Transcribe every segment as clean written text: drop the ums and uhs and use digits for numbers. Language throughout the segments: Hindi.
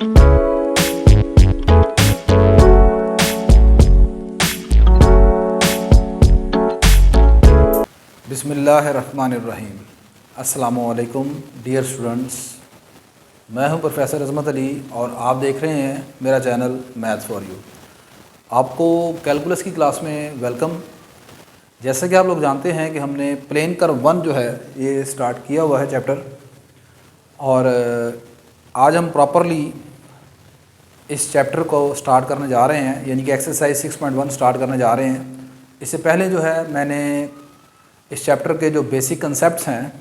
बिस्मिल्लाहिर्रहमानिर्रहीम। अस्सलामुअलैकुम डियर स्टूडेंट्स, मैं हूं प्रोफेसर अज़मत अली और आप देख रहे हैं मेरा चैनल मैथ्स फॉर यू। आपको कैलकुलस की क्लास में वेलकम। जैसे कि आप लोग जानते हैं कि हमने प्लेन कर्व 1 जो है ये स्टार्ट किया हुआ है चैप्टर, और आज हम प्रॉपरली इस चैप्टर को स्टार्ट करने जा रहे हैं, यानी कि एक्सरसाइज 6.1 स्टार्ट करने जा रहे हैं। इससे पहले जो है मैंने इस चैप्टर के जो बेसिक कंसेप्ट्स हैं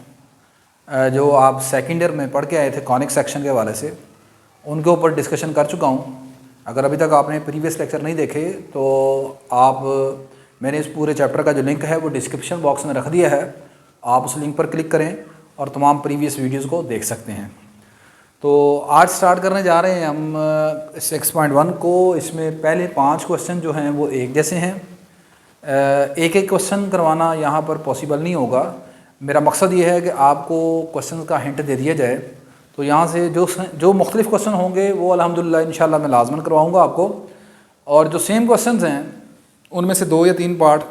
जो आप सेकेंड ईयर में पढ़ के आए थे कॉनिक सेक्शन के हवाले से, उनके ऊपर डिस्कशन कर चुका हूँ। अगर अभी तक आपने प्रीवियस लेक्चर नहीं देखे तो मैंने इस पूरे चैप्टर का जो लिंक है वो डिस्क्रिप्शन बॉक्स में रख दिया है, आप उस लिंक पर क्लिक करें और तमाम प्रीवियस वीडियोज़ को देख सकते हैं। तो आज स्टार्ट करने जा रहे हैं हम 6.1 को। इसमें पहले 5 क्वेश्चन जो हैं वो एक जैसे हैं। एक एक क्वेश्चन करवाना यहाँ पर पॉसिबल नहीं होगा। मेरा मकसद ये है कि आपको क्वेश्चन का हिंट दे दिया जाए, तो यहाँ से जो मुख्तलिफ क्वेश्चन होंगे वो अल्हम्दुलिल्लाह इंशाल्लाह मैं लाजमन करवाऊँगा आपको, और जो सेम क्वेश्चन हैं उनमें से 2 या 3 पार्ट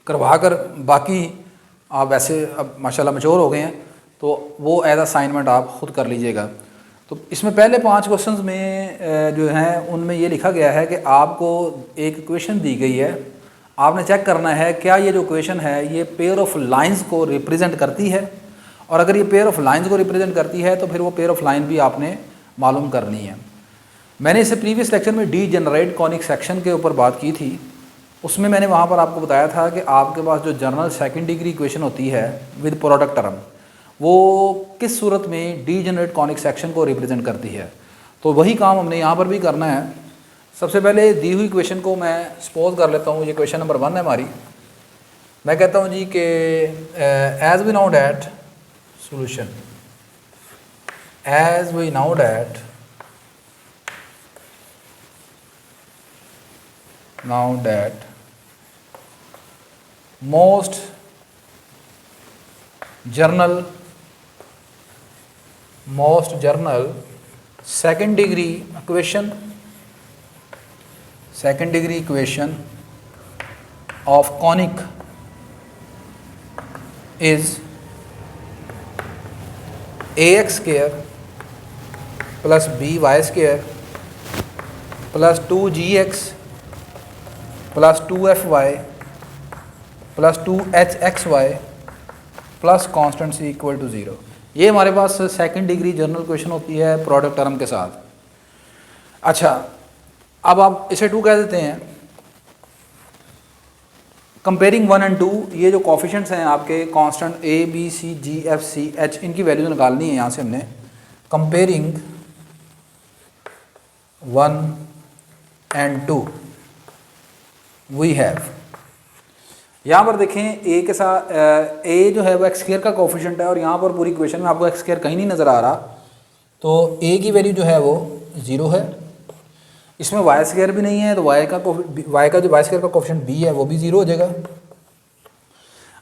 करवा कर बाकी आप वैसे अब माशाल्लाह मैच्योर हो गए हैं तो वो एज असाइनमेंट आप ख़ुद कर लीजिएगा। तो इसमें पहले 5 क्वेश्चंस में जो हैं उनमें ये लिखा गया है कि आपको एक इक्वेशन दी गई है, आपने चेक करना है क्या ये जो इक्वेशन है ये पेयर ऑफ लाइंस को रिप्रेजेंट करती है, और अगर ये पेयर ऑफ लाइंस को रिप्रेजेंट करती है तो फिर वो पेयर ऑफ लाइन भी आपने मालूम करनी है। मैंने इससे प्रीवियस लेक्चर में डीजेनरेट कॉनिक सेक्शन के ऊपर बात की थी। उसमें मैंने वहाँ पर आपको बताया था कि आपके पास जो जनरल सेकेंड डिग्री इक्वेशन होती है विद प्रोडक्ट टर्म, वो किस सूरत में डीजेनरेट कॉनिक सेक्शन को रिप्रेजेंट करती है। तो वही काम हमने यहाँ पर भी करना है। सबसे पहले दी हुई इक्वेशन को मैं सपोज कर लेता हूँ, ये क्वेश्चन नंबर 1 है हमारी। मैं कहता हूँ जी कि as we now that solution, as we now that most journal second degree equation of conic is ax square plus by square plus 2gx plus 2fy plus 2hxy plus constant c equal to 0। ये हमारे पास सेकंड डिग्री जनरल क्वेश्चन होती है प्रोडक्ट टर्म के साथ। अच्छा, अब आप इसे 2 कह देते हैं। कंपेयरिंग 1 और 2, ये जो कोफिशिएंट्स हैं आपके constant a B c g f c h, इनकी वैल्यूज निकालनी है। यहाँ से हमने कंपेयरिंग 1 और 2 वी हैव, यहाँ पर देखें ए के साथ ए जो है वो एक्स स्क्वायर का कोफिशिएंट है, और यहाँ पर पूरी इक्वेशन में आपको एक्स स्क्वायर कहीं नहीं नज़र आ रहा, तो ए की वैल्यू जो है वो 0 है। इसमें वाई स्क्वायर भी नहीं है, तो वाई का जो वाई स्क्वायर का कोफिशिएंट बी है वो भी 0 हो जाएगा।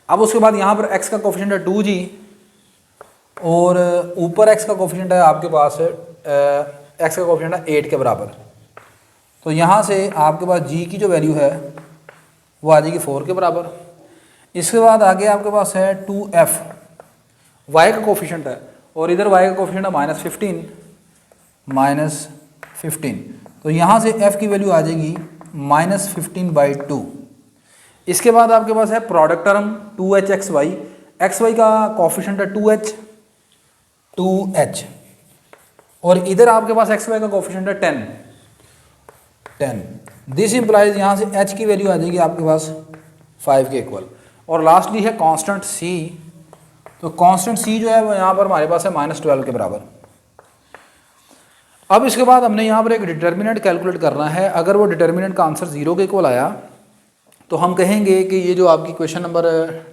अब उसके बाद यहाँ पर एक्स का कोफिशिएंट है 2g, और ऊपर एक्स का कोफिशिएंट है आपके पास एक्स का कोफिशिएंट है 8 के बराबर। तो यहाँ से आपके पास g की जो वैल्यू है वो आ जाएगी 4 के बराबर। इसके बाद आगे आपके पास है 2f, y का कोफिशिएंट है, और इधर y का कोफिशिएंट है -15। तो यहाँ से f की वैल्यू आ जाएगी -15/2। इसके बाद आपके पास है प्रोडक्ट टर्म 2hxy, xy का कोफिशिएंट है 2h, और इधर आपके पास xy का कोफिशिएंट है 10। दिस इम्प्लाइज यहाँ से h की वैल्यू आ जाएगी आपके पास 5 के इक्वल। और लास्टली है कांस्टेंट c, तो कांस्टेंट c जो है वो यहाँ पर हमारे पास है -12 के बराबर। अब इसके बाद हमने यहाँ पर एक डिटर्मिनेंट कैलकुलेट करना है। अगर वो डिटर्मिनेंट का आंसर 0 के इक्वल आया तो हम कहेंगे कि ये जो आपकी क्वेश्चन नंबर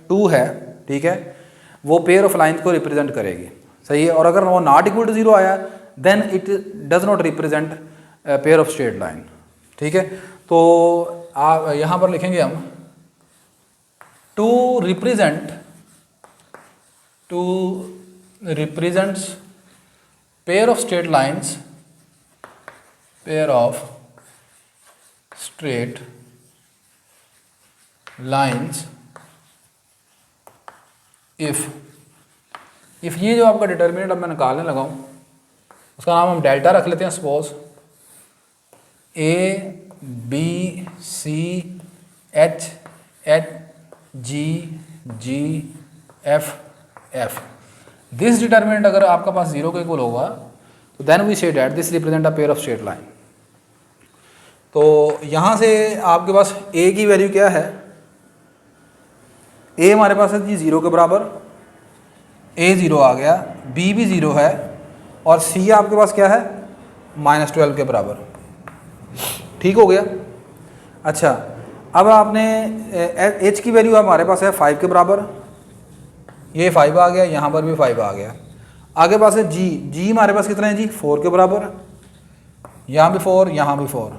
2 है, ठीक है, वो पेयर ऑफ लाइन को रिप्रेजेंट करेगी, सही है। और अगर वो नॉट इक्वल टू 0 आया then it does not represent pair of straight line, ठीक है। तो आप यहाँ पर लिखेंगे हम to represents pair of straight lines pair of straight lines if ये जो आपका डिटर्मिनेंट अब मैं निकालने लगा हूँ उसका नाम हम डेल्टा रख लेते हैं। Suppose A B C H H G G F F. This determinant अगर आपका पास 0 के इक्वल होगा तो then we say that this represent a pair of straight line. तो यहाँ से आपके पास ए की वैल्यू क्या है, ए हमारे पास है जी 0 के बराबर, ए 0 आ गया, बी भी 0 है और सी आपके पास क्या है -12 के बराबर। ठीक हो गया। अच्छा अब आपने एच की वैल्यू हमारे पास है 5 के बराबर, ये 5 आ गया, यहाँ पर भी 5 आ गया। आगे पास है जी, जी हमारे पास कितना है जी 4 के बराबर, यहाँ भी 4 यहाँ भी 4।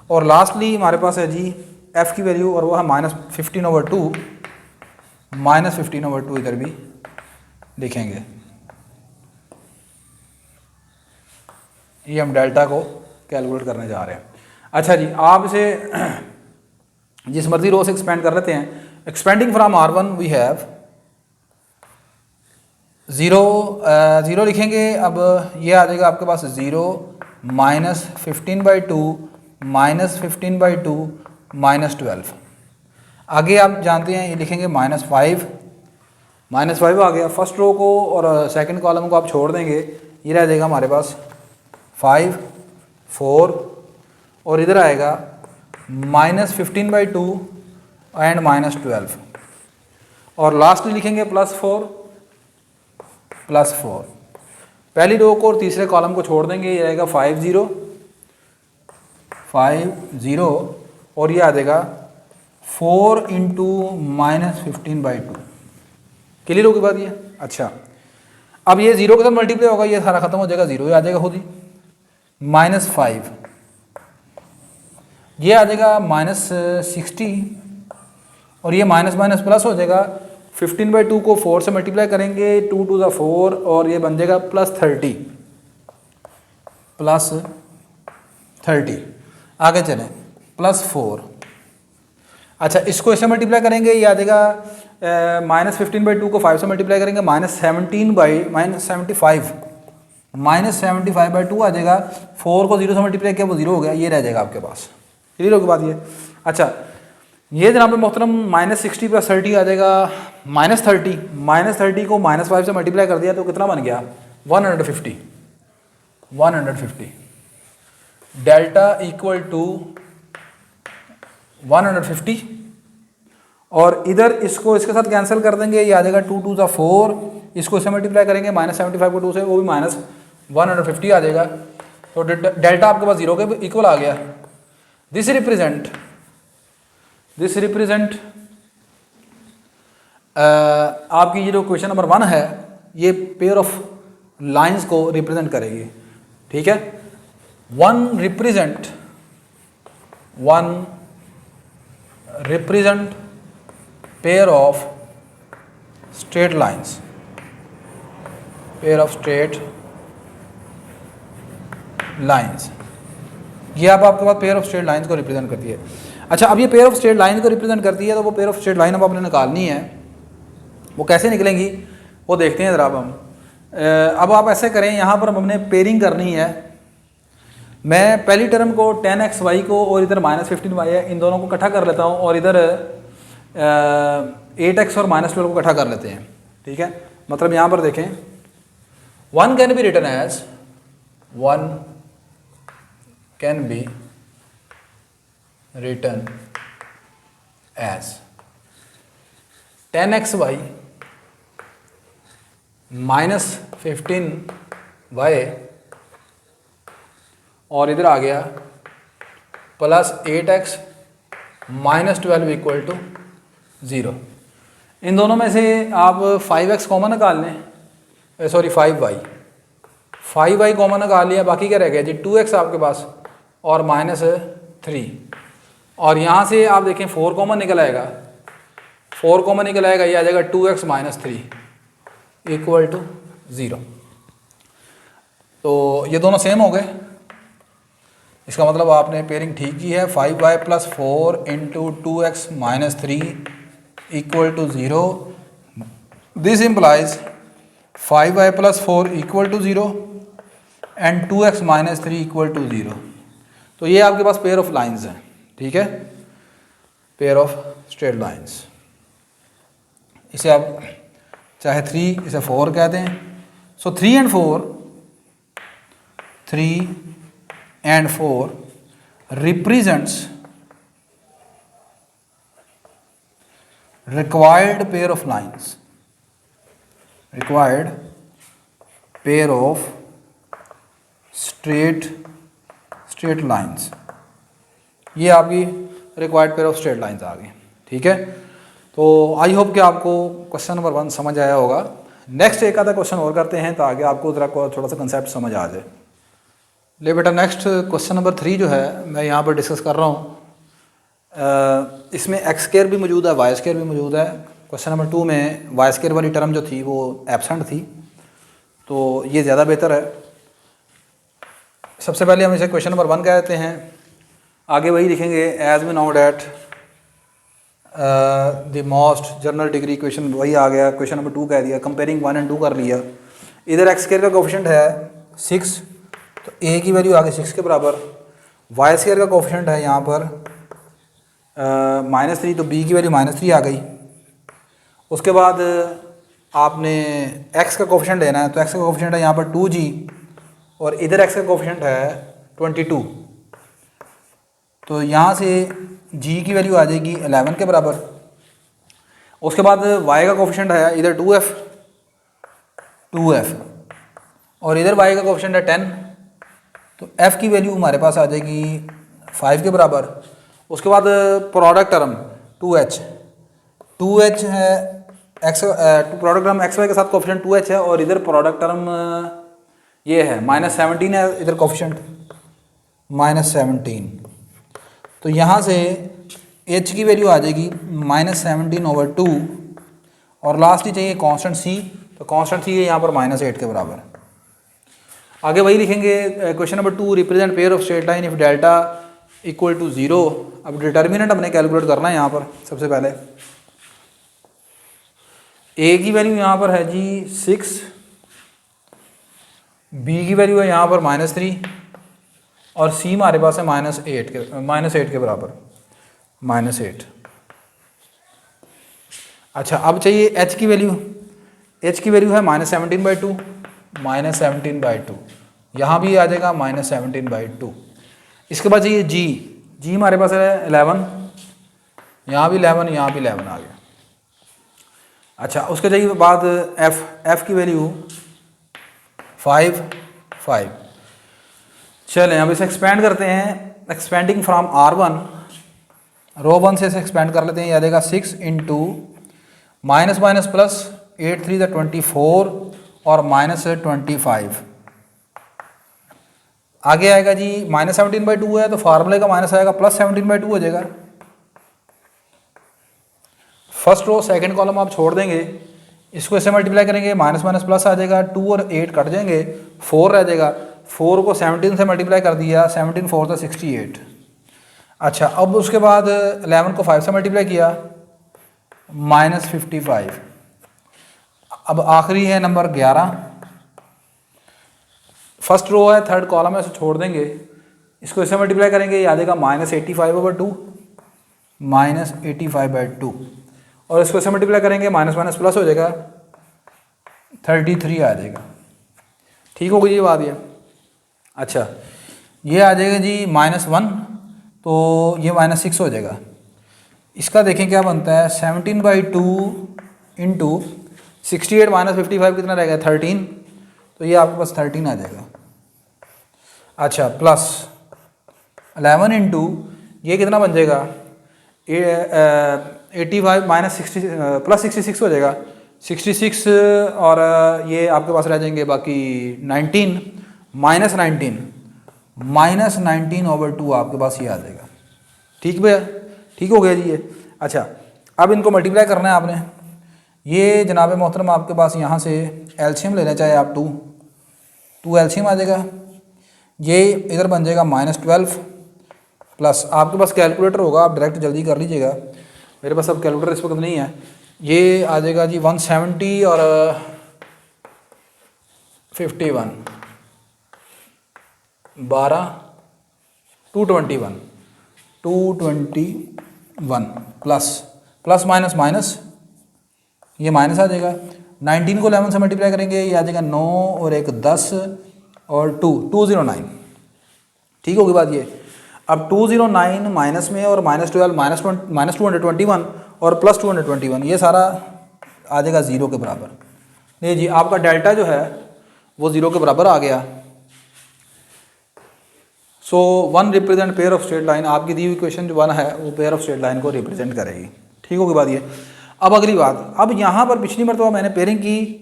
और लास्टली हमारे पास है जी एफ की वैल्यू और वो है -15/2, -15/2 इधर भी लिखेंगे। ये हम डेल्टा को कैलकुलेट करने जा रहे हैं। अच्छा जी आप इसे जिस मर्जी रो से एक्सपेंड कर लेते हैं। Expanding from R1 we have 0 लिखेंगे। अब ये आ जाएगा आपके पास 0 -15/2 -15/2 -12। आगे आप जानते हैं ये लिखेंगे -5 आ गया। फर्स्ट रो को और सेकंड कॉलम को आप छोड़ देंगे, ये रह जाएगा हमारे पास 5 4 और इधर आएगा -15/2 एंड -12 और लास्ट में लिखेंगे +4 पहली रो को और तीसरे कॉलम को छोड़ देंगे, ये आएगा 5 0 और ये आ जाएगा 4 × -15/2। क्लियर होगी बात ये। अच्छा अब ये 0 के साथ मल्टीप्लाई होगा, ये सारा खत्म हो जाएगा, 0 आ जाएगा खुद ही। -5 ये आ जाएगा -60 और ये माइनस माइनस प्लस हो जाएगा। 15/2 को 4 से मल्टीप्लाई करेंगे, 2 × 2 = 4 और ये बन जाएगा +30। आगे चलें +4। अच्छा इसको इससे मल्टीप्लाई करेंगे, ये आ जाएगा -15/2 को 5 से मल्टीप्लाई करेंगे -75/2 आ जाएगा। 4 को 0 से मल्टीप्लाई किया वो 0 हो गया, ये रह जाएगा आपके पास। क्लियर होगी बात ये। अच्छा ये जनाब मोहतरम -60 + 30 आ जाएगा -30। -30 को -5 से मल्टीप्लाई कर दिया तो कितना बन गया 150। डेल्टा इक्वल टू 150 और इधर इसको इसके साथ कैंसिल कर देंगे, ये आ जाएगा 2 × 2 = 4। इसको इससे मल्टीप्लाई करेंगे -75 को 2 से, वो भी -150 आ जाएगा। तो डेल्टा आपके पास 0 के इक्वल आ गया। दिस रिप्रेजेंट आपकी ये जो क्वेश्चन नंबर 1 है ये पेयर ऑफ लाइंस को रिप्रेजेंट करेगी। ठीक है, one represent pair of straight lines, ये अब आपके पास पेयर ऑफ स्ट्रेट लाइंस को रिप्रेजेंट करती है। अच्छा अब ये पेयर ऑफ स्ट्रेट लाइन को रिप्रेजेंट करती है, तो वो पेयर ऑफ स्ट्रेट लाइन अब आपने निकालनी है। वो कैसे निकलेंगी वो देखते हैं ज़रा। अब आप ऐसे करें, यहाँ पर हमने पेयरिंग करनी है। मैं पहली टर्म को 10xy को और इधर -15y है, इन दोनों को इकट्ठा कर लेता हूँ और इधर 8x और -12 को इकट्ठा कर लेते हैं। ठीक है, मतलब यहाँ पर देखें 1 can be written as 10xy -15y और इधर आ गया +8x -12 = 0। इन दोनों में से आप 5x कॉमन निकाल लें, सॉरी 5y कॉमन निकाल लिया, बाकी क्या रह गया जी 2x आपके पास और -3। और यहाँ से आप देखें 4 कॉमन निकल आएगा, ये आ जाएगा 2x -3 = 0। तो ये दोनों सेम हो गए। इसका मतलब आपने पेयरिंग ठीक की है। 5y + 4 × 2x - 3 = 0। This implies 5y + 4 = 0 and 2x - 3 = 0। तो ये आपके पास पेयर ऑफ लाइंस हैं, ठीक है, पेयर ऑफ स्ट्रेट लाइंस। इसे आप चाहे 3 इसे 4 कहते हैं। सो 3 and 4 represents required pair of lines, required pair of straight lines। ये आपकी required pair of straight lines आ गई, ठीक है। तो आई होप कि आपको क्वेश्चन नंबर 1 समझ आया होगा। नेक्स्ट एक आधा क्वेश्चन और करते हैं ताकि आपको ज़रा थोड़ा सा कंसेप्ट समझ आ जाए। ले बेटा, नेक्स्ट क्वेश्चन नंबर 3 जो है मैं यहाँ पर डिस्कस कर रहा हूँ। इसमें x² भी मौजूद है, y² भी मौजूद है। क्वेश्चन नंबर 2 में y² वाली टर्म जो थी वो एब्सेंट थी, तो ये ज़्यादा बेहतर है। सबसे पहले हम इसे क्वेश्चन नंबर 1 कह देते हैं, आगे वही लिखेंगे as we know that the most general degree equation वही आ गया। क्वेश्चन नंबर 2 कह दिया, कंपेयरिंग 1 and 2 कर लिया। इधर x² का कोफिशिएंट है 6, तो a की वैल्यू आ गई 6 के बराबर। y² का कोफिशिएंट है यहाँ पर -3, तो b की वैल्यू -3 आ गई। उसके बाद आपने x का कोफिशिएंट लेना है, तो x का कोफिशिएंट है यहाँ पर 2g और इधर x का कोफिशिएंट है 22, तो यहाँ से g की वैल्यू आ जाएगी 11 के बराबर। उसके बाद y का कोफिशिएंट है इधर 2f और इधर y का कोफिशिएंट है 10, तो f की वैल्यू हमारे पास आ जाएगी 5 के बराबर। उसके बाद प्रोडक्ट टर्म 2h है x, प्रोडक्ट टर्म xy के साथ कोफिशिएंट 2h है और इधर प्रोडक्ट टर्म ये है -17 है, इधर कोफिशिएंट -17, तो यहाँ से h की वैल्यू आ जाएगी -17/2 और लास्ट ही चाहिए कांस्टेंट c, तो कांस्टेंट c है यहाँ पर -8 के बराबर। आगे वही लिखेंगे question number 2, represent pair of straight line if delta = 0। अब डिटर्मिनेंट हमने कैलकुलेट करना है यहाँ पर। सबसे पहले a की वैल्यू यहाँ पर है जी 6, b की वैल्यू है यहाँ पर -3 और c हमारे पास है -8 के बराबर, -8। अच्छा, अब चाहिए h की वैल्यू। h की वैल्यू है -17/2, यहाँ भी आ जाएगा -17/2। इसके बाद चाहिए g हमारे पास है 11, यहाँ भी 11, यहाँ भी 11 आ गया। अच्छा, उसके चाहिए बाद f की वैल्यू 5। चलें अब इसे एक्सपेंड करते हैं। एक्सपेंडिंग फ्रॉम R1, रो 1 से इसे एक्सपेंड कर लेते हैं। यह आ जाएगा 6 × -, +8 3 = 24 और -25। आगे आएगा जी -17/2 है, तो फार्मूले का माइनस आएगा +17/2 हो जाएगा। फर्स्ट रो सेकंड कॉलम आप छोड़ देंगे, इसको ऐसे मल्टीप्लाई करेंगे, माइनस प्लस आ जाएगा, 2 और 8 कट जाएंगे, 4 रह जाएगा। 4 को 17 से मल्टीप्लाई कर दिया, 17 4 = 68। अच्छा, अब उसके बाद 11 को 5 से मल्टीप्लाई किया, -55। अब आखिरी है नंबर 11, फर्स्ट रो है थर्ड कॉलम है, इसे छोड़ देंगे, इसको इससे मल्टीप्लाई करेंगे, ये आ जाएगा -85/2, -85/2 और इसको इससे मल्टीप्लाई करेंगे, माइनस प्लस हो जाएगा, 33 आ जाएगा। ठीक हो गई ये बात ये। अच्छा, ये आ जाएगा जी -1, तो ये -6 हो जाएगा। इसका देखें क्या बनता है, 17/2 × 68 - 55 कितना रहेगा, 13, तो ये आपके पास 13 आ जाएगा। अच्छा, प्लस 11 × ये कितना बन जाएगा, 85 - 66 हो जाएगा, 66 और ये आपके पास रह जाएंगे बाकी 19 -19/2 आपके पास ये आ जाएगा। ठीक भैया, ठीक हो गया जी ये। अच्छा, अब इनको मल्टीप्लाई करना है आपने। ये जनाब मोहतरम आपके पास यहाँ से एलसीएम लेना चाहे आप 2 एलसीएम आ जाएगा। ये इधर बन जाएगा -12 प्लस, आपके पास कैलकुलेटर होगा आप डायरेक्ट जल्दी कर लीजिएगा, मेरे पास अब कैलकुलेटर इस वक्त नहीं है। ये आ जाएगा जी 170 और 51 12 221 प्लस माइनस माइनस, ये माइनस आ जाएगा। 19 को 11 से मल्टीप्लाई करेंगे, ये आ जाएगा 9 और 1 10 और 209। ठीक होगी बात ये। अब 209 माइनस में और -12 माइनस 221 और प्लस 221, ये सारा आ जाएगा 0 के बराबर। नहीं जी, आपका डेल्टा जो है वो 0 के बराबर आ गया। सो 1 represent pair of straight line, आपकी दी हुई इक्वेशन जो 1 है वो पेयर ऑफ स्ट्रेट लाइन को रिप्रेजेंट करेगी। ठीक होगी बात ये। अब अगली बात, अब यहाँ पर पिछली मरतबा मैंने पेयरिंग की,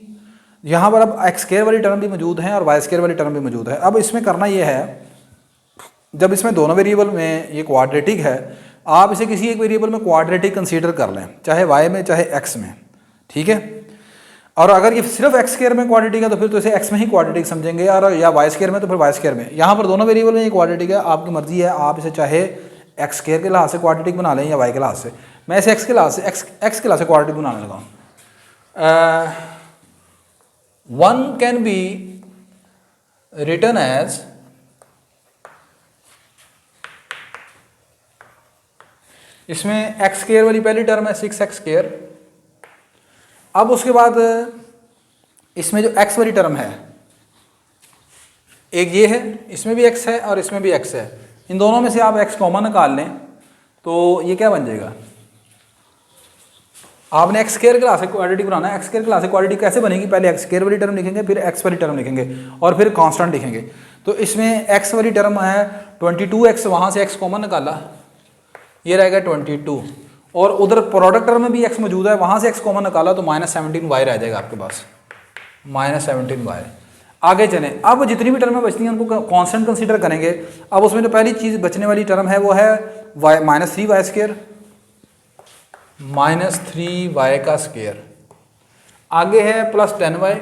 यहाँ पर अब एक्स स्क्वायर वाली टर्म भी मौजूद है और वाई स्क्वायर वाली टर्म भी मौजूद है। अब इसमें करना ये है, जब इसमें दोनों वेरिएबल में ये क्वाड्रेटिक है, आप इसे किसी एक वेरिएबल में क्वाड्रेटिक कंसीडर कर लें, चाहे वाई में चाहे एक्स में। ठीक है, और अगर ये सिर्फ एक्स स्क्वायर में क्वाड्रेटिक है तो फिर तो इसे एक्स में ही क्वाड्रेटिक समझेंगे, और या वाई स्क्वायर में तो फिर वाई स्क्वायर में। यहाँ पर दोनों वेरिएबल में ये क्वाड्रेटिक है, आपकी मर्जी है, आप इसे चाहे एक्स स्क्वायर के लिहाज से क्वाड्रेटिक बना लें या वाई के लिहाज से। मैं इसे एक्स के लिहाज से क्वाड्रेटिक बनाने लगा हूँ। 1 कैन बी रिटन एज इसमें एक्स स्क्वायर वाली पहली टर्म है 6x स्क्वायर। अब उसके बाद इसमें जो x वाली टर्म है, एक ये है, इसमें भी x है और इसमें भी x है, इन दोनों में से आप x कॉमन निकाल लें तो ये क्या बन जाएगा। आपने एक्स स्क्वायर क्लास से क्वाड्रेटिक बनाना है। एक्स स्क्वायर क्लास से क्वाड्रेटिक कैसे बनेगी, पहले एक्स स्क्वायर वाली टर्म लिखेंगे, फिर एक्स वाली टर्म लिखेंगे और फिर कांस्टेंट लिखेंगे। तो इसमें एक्स वाली टर्म है 22x, वहाँ से x कॉमन निकाला, ये रहेगा 22, और उधर प्रोडक्ट टर्म में भी x मौजूद है, वहाँ से x कॉमन निकाला तो -17y रह जाएगा आपके पास, -17y। आगे चलें, अब जितनी भी टर्में बचती हैं उनको कांस्टेंट कंसीडर करेंगे। अब उसमें जो पहली चीज़ बचने वाली टर्म है वो है -3y स्क्वायर, -3y का स्क्वायर। आगे है +10y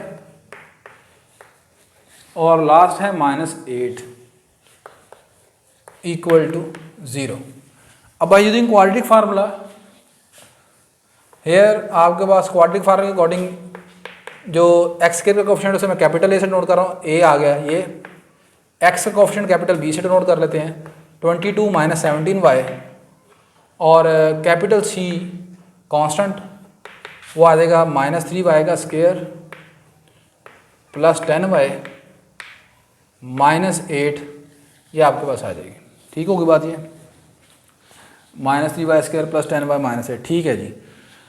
और लास्ट है -8 = 0। अब by using quadratic formula, here आपके पास क्वाड्रेटिक फार्मूला के अकॉर्डिंग जो एक्स स्क्वायर का कोफिशिएंट उसे मैं कैपिटल ए से नोट कर रहा हूँ, ए आ गया। ये एक्स का कोफिशिएंट कैपिटल बी से नोट कर लेते हैं, 22 - 17y, और कैपिटल सी कांस्टेंट वो आ जाएगा -3y का स्क्वायर +10y -8, ये आपके पास आ जाएगी। ठीक होगी बात ये, -3y स्क्वायर +10y -8। ठीक है जी।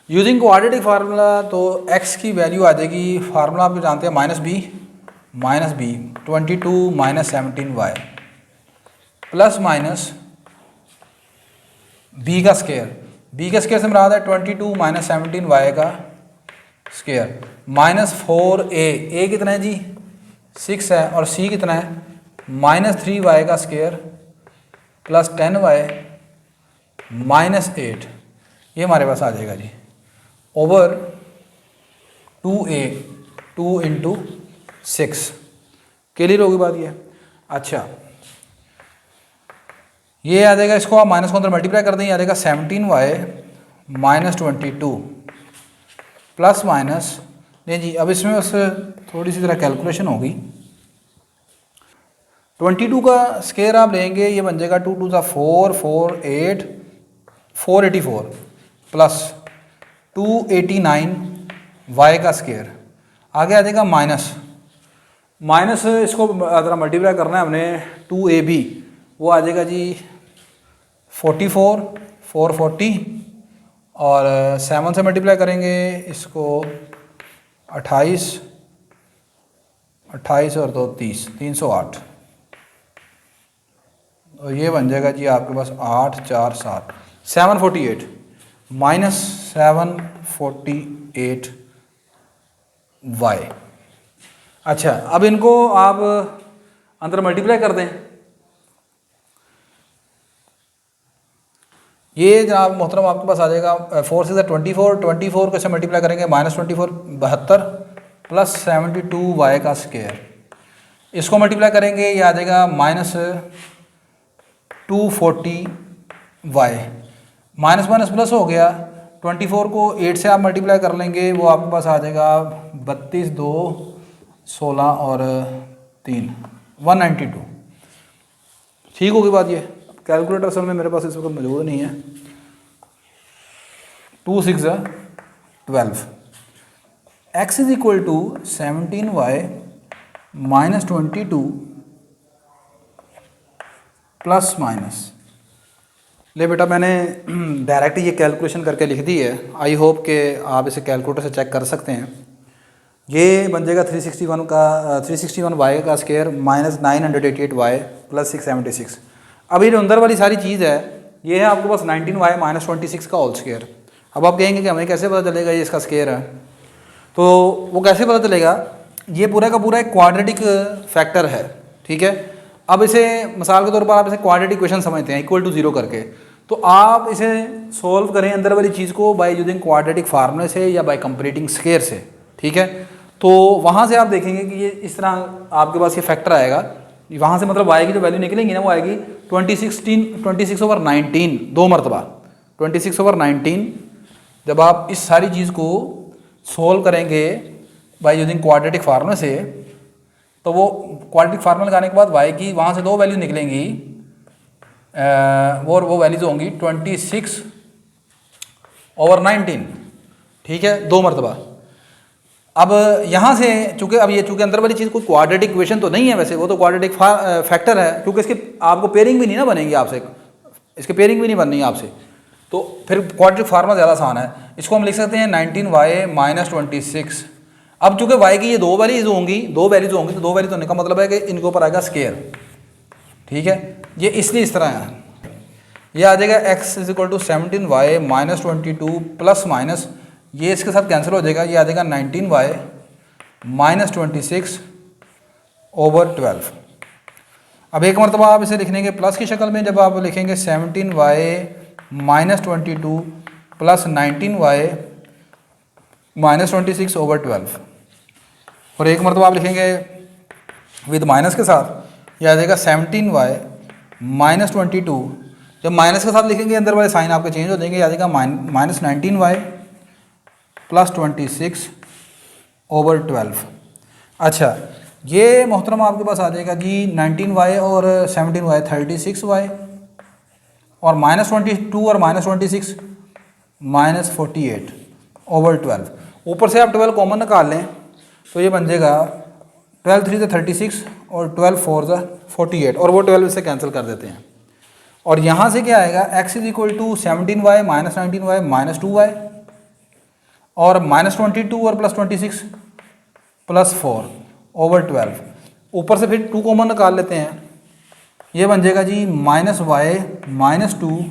यूजिंग क्वाड्रेटिक फार्मूला तो x की वैल्यू आ जाएगी, फार्मूला आप जानते हैं -b 22 - 17y plus minus b का स्क्वायर। b का स्क्वायर से मुराद है 22 - 17y का स्क्वायर -4a, a कितना है जी 6 है, और c कितना है -3y का स्क्वायर +10y -8, ये हमारे पास आ जाएगा जी, ओवर 2a 2 × 6। क्लियर होगी बात ये। अच्छा, ये आ जाएगा, इसको आप माइनस को अंदर मल्टीप्लाई कर दें, आ जाएगा 17y -22 प्लस माइनस, नहीं जी अब इसमें बस थोड़ी सी तरह कैलकुलेशन होगी। 22 का स्क्वायर आप लेंगे, ये बन जाएगा 2 × 2 = 4 4 8 484 प्लस 289 y का स्क्वायर। आगे आ जाएगा माइनस इसको अगर मल्टीप्लाई करना है हमने 2ab, वो आ जाएगा जी 44 440, और 7 से मल्टीप्लाई करेंगे इसको 28 और 2 30 308, और ये बन जाएगा जी आपके पास 8 4 7 748 -748 y। अच्छा, अब इनको आप अंदर मल्टीप्लाई कर दें। ये जनाब मोहतरम आपके पास आ जाएगा 4 से 24 को से मल्टीप्लाई करेंगे -24 72 प्लस 72 y का स्क्वायर। इसको मल्टीप्लाई करेंगे ये आ जाएगा -240y, माइनस माइनस प्लस हो गया। 24 को 8 से आप मल्टीप्लाई कर लेंगे, वो आपके पास आ जाएगा 32, 2, 16 और 3 192। ठीक होगी बात। ये कैलकुलेटर असल में मेरे पास इस वक्त मौजूद नहीं है। 2 6 12, x is equal to 17y minus 22 plus minus. ले बेटा मैंने डायरेक्ट ये कैलकुलेशन करके लिख दी है। आई होप कि आप इसे कैलकुलेटर से चेक कर सकते हैं। ये बन जाएगा 361y का स्क्वायर माइनस 988y प्लस 676। अब ये जो अंदर वाली सारी चीज़ है ये है आपके पास 19y माइनस 26 का होल स्क्वायर। अब आप कहेंगे कि हमें कैसे पता चलेगा ये इसका स्क्वायर है, तो वो कैसे पता चलेगा, ये पूरा का पूरा एक क्वाड्रेटिक फैक्टर है। ठीक है, अब इसे मिसाल के तौर पर आप इसे क्वाड्रेटिक इक्वेशन समझते हैं इक्वल टू 0 करके, तो आप इसे सोल्व करें अंदर वाली चीज़ को बाय यूजिंग क्वाड्रेटिक फार्मूले से या बाय कंपेरेटिंग स्क्वायर से। ठीक है, तो वहाँ से आप देखेंगे कि ये इस तरह आपके पास ये फैक्टर आएगा। वहाँ से मतलब y की जो वैल्यू निकलेंगी ना वो आएगी 26/19, 2 मरतबा 26/19। जब आप इस सारी चीज़ को सोल्व करेंगे बाय यूजिंग क्वाड्रेटिक फार्मूले से, तो वो क्वाड्रेटिक फार्मूला लगाने के बाद y की वहाँ से 2 वैल्यू निकलेंगी, वो वैल्यूज होंगी 26/19। ठीक है, 2 मरतबा। अब यहाँ से चूँकि अंदर वाली चीज़ कोई क्वाड्रेटिक इक्वेशन तो नहीं है, वैसे वो तो क्वाड्रेटिक फैक्टर है, क्योंकि इसकी आपको पेयरिंग भी नहीं ना बनेगी आपसे, इसकी पेयरिंग भी नहीं बननी है आपसे, तो फिर क्वाड्रेटिक फार्मूला ज़्यादा आसान है। इसको हम लिख सकते हैं 19y माइनस 26। अब चूँकि y की ये 2 वैल्यूज होंगी, तो 2 वैल्यूज होने का मतलब है कि इनके ऊपर आएगा स्क्वायर। ठीक है, ये इसलिए इस तरह है। ये आ जाएगा x is equal to 17y minus 22 plus minus, ये इसके साथ कैंसिल हो जाएगा, ये आ जाएगा 19y माइनस 26/12। अब एक मरतबा आप इसे लिखने के प्लस की शक्ल में, जब आप लिखेंगे 17y minus 22 plus 19y minus 26/12, और एक मरतबा आप लिखेंगे विद माइनस के साथ, यह आ जाएगा 17y माइनस 22। जब माइनस के साथ लिखेंगे अंदर वाले साइन आपके चेंज हो जाएंगे, आ जाएगा माइनस 19y प्लस 26/12। अच्छा, ये मोहतरमा आपके पास आ जाएगा जी 19y और 17y 36y, और माइनस 22 और माइनस 26 माइनस 48/12। ऊपर से आप 12 कॉमन निकाल लें तो ये बन जाएगा 12 3 36 और 12 4 48, और वो 12 से कैंसिल कर देते हैं। और यहाँ से क्या आएगा, x is equal to 17y minus 19y minus 2y, और माइनस 22 और प्लस 26 प्लस 4/12। ऊपर से फिर 2 कॉमन निकाल लेते हैं, ये बन जाएगा जी माइनस y माइनस 2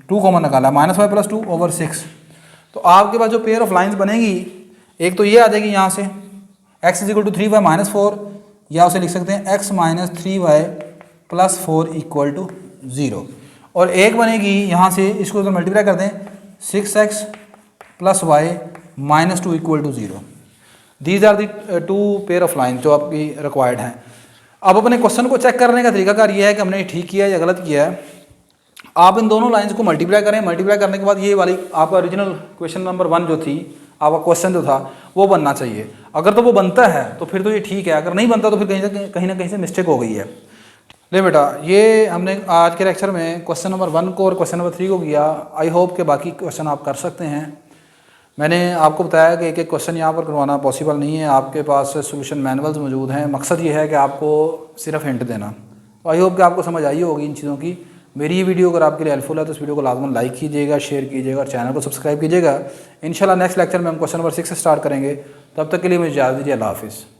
2 कॉमन निकाला, माइनस y प्लस 2/6। तो आपके पास जो पेयर ऑफ लाइंस बनेगी, एक तो ये आ जाएगी यहाँ से x is equal to 3y minus 4, या उसे लिख सकते हैं x minus 3y plus 4 equal to 0, और एक बनेगी यहाँ से, इसको तो मल्टीप्लाई कर दें 6x plus y minus 2 equal to 0। These are the 2 pair of line जो आपकी रिक्वायर्ड हैं। अब अपने क्वेश्चन को चेक करने का तरीकाकार ये है कि हमने ठीक किया है या गलत किया है। आप इन दोनों लाइंस को मल्टीप्लाई करें, मल्टीप्लाई करने के बाद ये वाली आपका ओरिजिनल क्वेश्चन नंबर 1 जो थी, आपका क्वेश्चन जो था वो बनना चाहिए। अगर तो वो बनता है तो फिर तो ये ठीक है, अगर नहीं बनता तो फिर कहीं ना कहीं से मिस्टेक हो गई है। ले बेटा, ये हमने आज के लेक्चर में क्वेश्चन नंबर 1 को और क्वेश्चन नंबर 3 को किया। आई होप के बाकी क्वेश्चन आप कर सकते हैं। मैंने आपको बताया कि एक एक क्वेश्चन यहाँ पर करवाना पॉसिबल नहीं है, आपके पास सोल्यूशन मैनुअल्स मौजूद हैं। मकसद ये है कि आपको सिर्फ हिंट देना। तो आई होप कि आपको समझ आई होगी इन चीज़ों की। मेरी ये वीडियो अगर आपके लिए हेल्पफुल है तो इस वीडियो को लाजमन लाइक कीजिएगा, शेयर कीजिएगा और चैनल को सब्सक्राइब कीजिएगा। इंशाल्लाह नेक्स्ट लेक्चर में हम क्वेश्चन नंबर 6 से स्टार्ट करेंगे। तब तक के लिए मुझे इजाज़त दीजिए। अल्लाह हाफिज़।